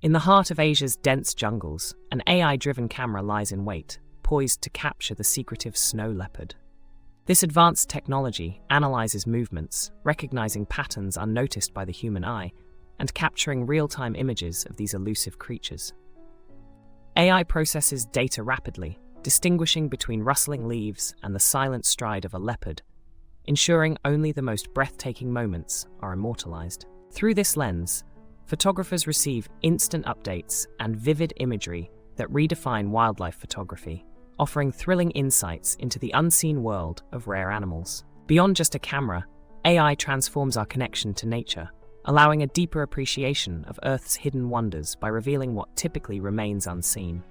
In the heart of Asia's dense jungles, an AI-driven camera lies in wait, poised to capture the secretive snow leopard. This advanced technology analyzes movements, recognizing patterns unnoticed by the human eye, and capturing real-time images of these elusive creatures. AI processes data rapidly, distinguishing between rustling leaves and the silent stride of a leopard, ensuring only the most breathtaking moments are immortalized. Through this lens, photographers receive instant updates and vivid imagery that redefine wildlife photography, offering thrilling insights into the unseen world of rare animals. Beyond just a camera, AI transforms our connection to nature, allowing a deeper appreciation of Earth's hidden wonders by revealing what typically remains unseen.